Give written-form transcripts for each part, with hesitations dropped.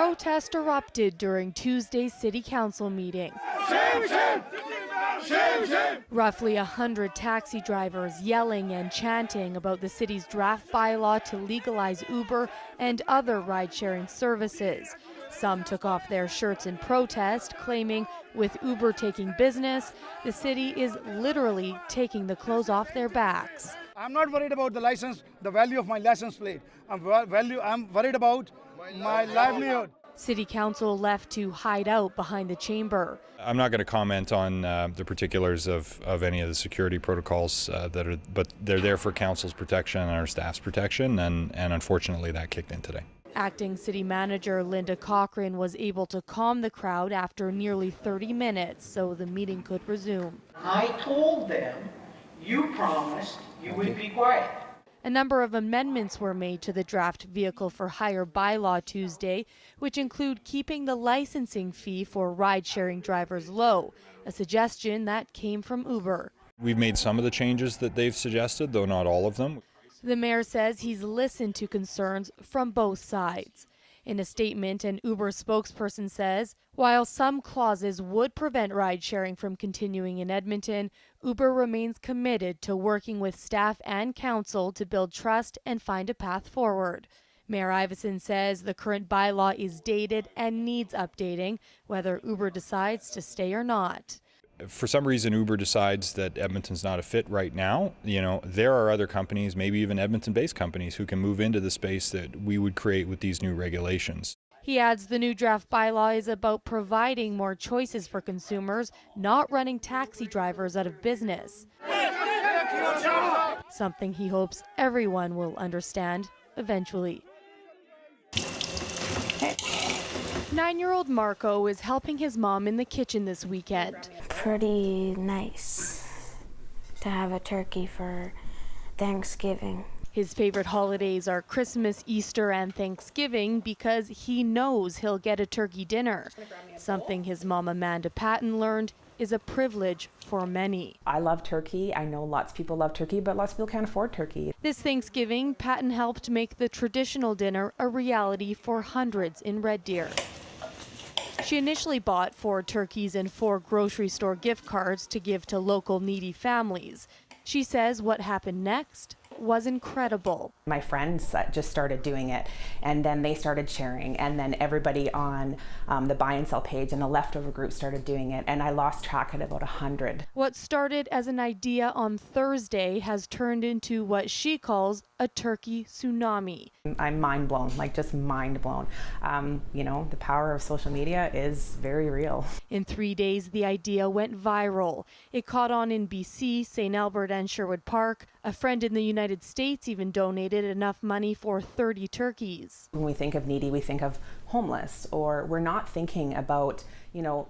protest erupted during Tuesday's City Council meeting. Shame, shame! Shame, shame! Roughly 100 taxi drivers yelling and chanting about the city's draft bylaw to legalize Uber and other ride-sharing services. Some took off their shirts in protest, claiming with Uber taking business, the city is literally taking the clothes off their backs. I'm not worried about the license, the value of my license plate. I'm worried about my livelihood. City Council left to hide out behind the chamber. I'm not going to comment on the particulars of any of the security protocols but they're there for Council's protection and our staff's protection, and unfortunately that kicked in today. Acting City Manager Linda Cochran was able to calm the crowd after nearly 30 minutes so the meeting could resume. I told them, you promised you would be quiet. A number of amendments were made to the draft vehicle for hire bylaw Tuesday, which include keeping the licensing fee for ride-sharing drivers low, a suggestion that came from Uber. We've made some of the changes that they've suggested, though not all of them. The mayor says he's listened to concerns from both sides. In a statement, an Uber spokesperson says, while some clauses would prevent ride-sharing from continuing in Edmonton, Uber remains committed to working with staff and council to build trust and find a path forward. Mayor Iveson says the current bylaw is dated and needs updating, whether Uber decides to stay or not. For some reason, Uber decides that Edmonton's not a fit right now. There are other companies, maybe even Edmonton-based companies, who can move into the space that we would create with these new regulations. He adds the new draft bylaw is about providing more choices for consumers, not running taxi drivers out of business. Something he hopes everyone will understand eventually. 9-year-old Marco is helping his mom in the kitchen this weekend. Pretty nice to have a turkey for Thanksgiving. His favorite holidays are Christmas, Easter, and Thanksgiving because he knows he'll get a turkey dinner. Something his mom Amanda Patton learned is a privilege for many. I love turkey. I know lots of people love turkey, but lots of people can't afford turkey. This Thanksgiving, Patton helped make the traditional dinner a reality for hundreds in Red Deer. She initially bought 4 turkeys and 4 grocery store gift cards to give to local needy families. She says what happened next was incredible. My friends just started doing it, and then they started sharing, and then everybody on the buy and sell page and the leftover group started doing it, and I lost track at about 100. What started as an idea on Thursday has turned into what she calls a turkey tsunami. I'm mind blown, just mind blown. The power of social media is very real. In 3 days, the idea went viral. It caught on in BC, St. Albert, and Sherwood Park. A friend in the United States even donated enough money for 30 turkeys. When we think of needy, we think of homeless, or we're not thinking about,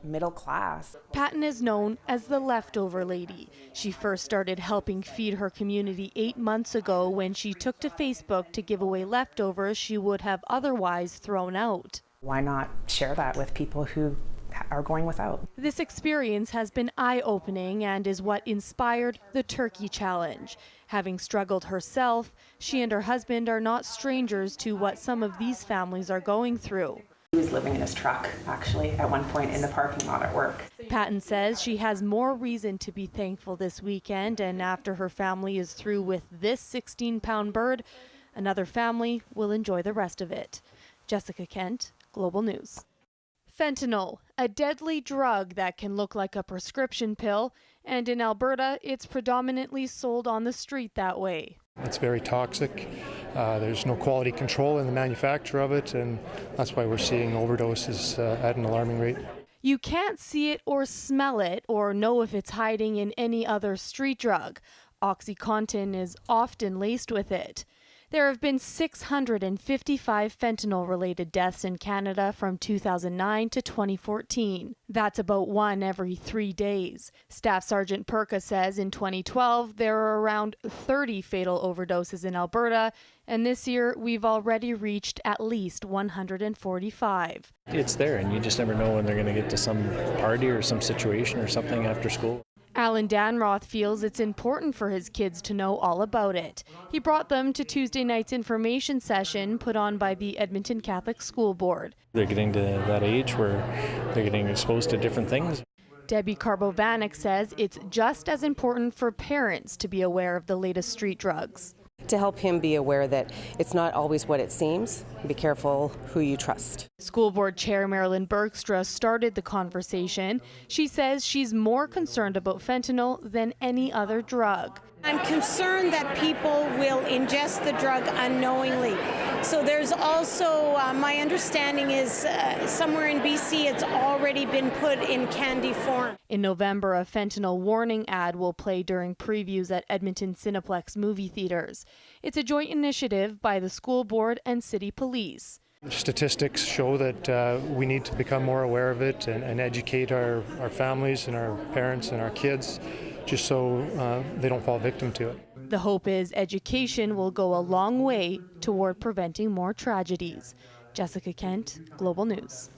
middle class. Patton is known as the leftover lady. She first started helping feed her community 8 months ago when she took to Facebook to give away leftovers she would have otherwise thrown out. Why not share that with people who are going without? This experience has been eye-opening and is what inspired the Turkey Challenge. Having struggled herself, she and her husband are not strangers to what some of these families are going through. He was living in his truck, actually, at one point in the parking lot at work. Patton says she has more reason to be thankful this weekend, and after her family is through with this 16-pound bird, another family will enjoy the rest of it. Jessica Kent, Global News. Fentanyl, a deadly drug that can look like a prescription pill, and in Alberta, it's predominantly sold on the street that way. It's very toxic. There's no quality control in the manufacture of it, and that's why we're seeing overdoses at an alarming rate. You can't see it or smell it or know if it's hiding in any other street drug. OxyContin is often laced with it. There have been 655 fentanyl-related deaths in Canada from 2009 to 2014. That's about 1 every 3 days. Staff Sergeant Perka says in 2012 there were around 30 fatal overdoses in Alberta, and this year we've already reached at least 145. It's there, and you just never know when they're going to get to some party or some situation or something after school. Alan Danroth feels it's important for his kids to know all about it. He brought them to Tuesday night's information session put on by the Edmonton Catholic School Board. They're getting to that age where they're getting exposed to different things. Debbie Carbovanek says it's just as important for parents to be aware of the latest street drugs. To help him be aware that it's not always what it seems. Be careful who you trust. School Board Chair Marilyn Bergstra started the conversation. She says she's more concerned about fentanyl than any other drug. I'm concerned that people will ingest the drug unknowingly. So there's also, my understanding is somewhere in BC it's already been put in candy form. In November, a fentanyl warning ad will play during previews at Edmonton Cineplex movie theaters. It's a joint initiative by the school board and city police. Statistics show that we need to become more aware of it and educate our families and our parents and our kids, just so they don't fall victim to it. The hope is education will go a long way toward preventing more tragedies. Jessica Kent, Global News.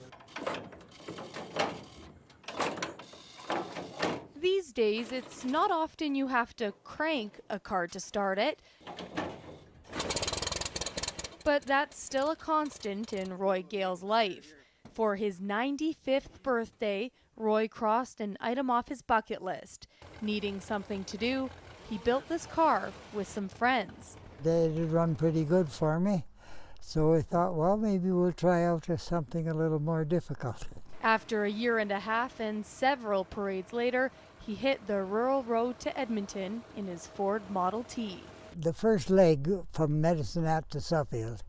These days, it's not often you have to crank a car to start it. But that's still a constant in Roy Gale's life. For his 95th birthday, Roy crossed an item off his bucket list. Needing something to do, he built this car with some friends. They did run pretty good for me, so I thought, well, maybe we'll try out something a little more difficult. After a year and a half and several parades later, he hit the rural road to Edmonton in his Ford Model T. The first leg from Medicine Hat to Suffield,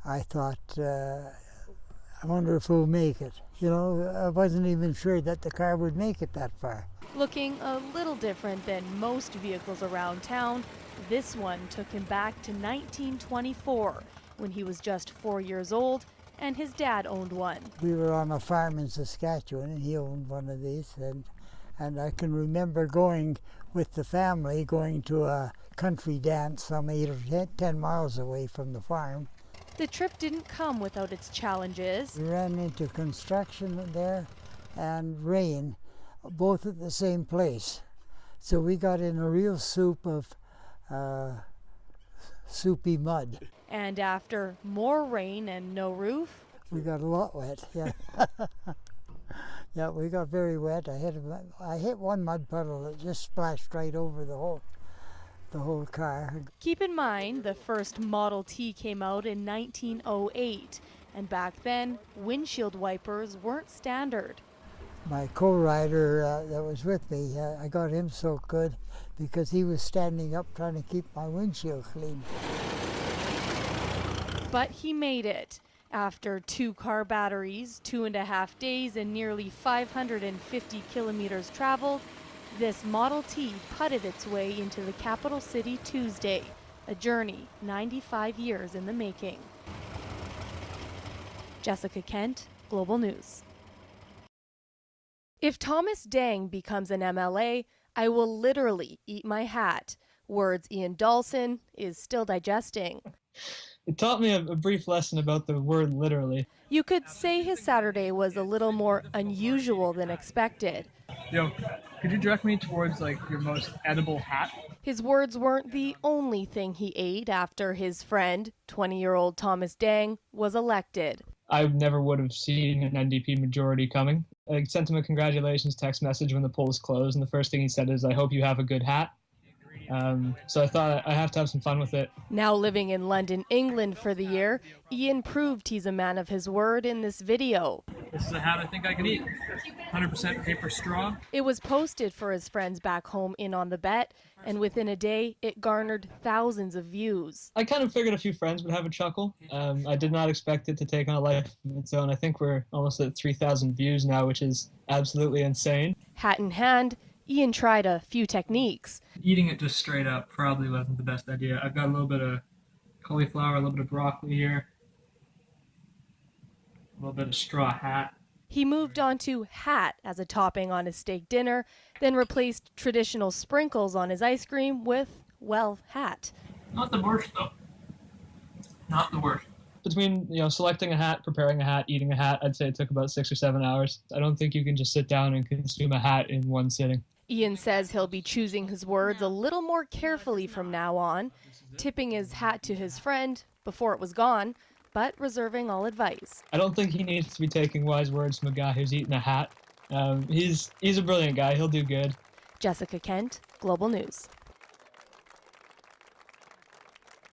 I thought, I wonder if we'll make it. You know, I wasn't even sure that the car would make it that far. Looking a little different than most vehicles around town, this one took him back to 1924 when he was just 4 years old and his dad owned one. We were on a farm in Saskatchewan and he owned one of these, and I can remember going with the family, going to a country dance some 8 or 10 miles away from the farm. The trip didn't come without its challenges. We ran into construction there and rain, both at the same place. So we got in a real soup of soupy mud. And after more rain and no roof, we got a lot wet, yeah. Yeah, we got very wet. I hit one mud puddle that just splashed right over the whole car. Keep in mind, the first Model T came out in 1908, and back then, windshield wipers weren't standard. My co-rider that was with me, I got him so good because he was standing up trying to keep my windshield clean. But he made it. After 2 car batteries, 2.5 days, and nearly 550 kilometers traveled, this Model T putted its way into the capital city Tuesday, a journey 95 years in the making. Jessica Kent, Global News. If Thomas Dang becomes an MLA, I will literally eat my hat. Words Ian Dawson is still digesting. It taught me a brief lesson about the word literally. You could say his Saturday was a little more unusual than expected. Yo, could you direct me towards, your most edible hat? His words weren't the only thing he ate after his friend, 20-year-old Thomas Dang, was elected. I never would have seen an NDP majority coming. I sent him a congratulations text message when the polls closed, and the first thing he said is, "I hope you have a good hat." So I thought I have to have some fun with it. Now living in London, England for the year, Ian proved he's a man of his word in this video. This is a hat I think I can eat. 100% paper straw. It was posted for his friends back home in on the bet, and within a day, it garnered thousands of views. I kind of figured a few friends would have a chuckle. I did not expect it to take on a life of its own. I think we're almost at 3,000 views now, which is absolutely insane. Hat in hand, Ian tried a few techniques. Eating it just straight up probably wasn't the best idea. I've got a little bit of cauliflower, a little bit of broccoli here, a little bit of straw hat. He moved on to hat as a topping on his steak dinner, then replaced traditional sprinkles on his ice cream with, well, hat. Not the worst, though. Not the worst. Between, selecting a hat, preparing a hat, eating a hat, I'd say it took about 6 or 7 hours. I don't think you can just sit down and consume a hat in one sitting. Ian says he'll be choosing his words a little more carefully from now on, tipping his hat to his friend before it was gone, but reserving all advice. I don't think he needs to be taking wise words from a guy who's eating a hat. He's a brilliant guy. He'll do good. Jessica Kent, Global News.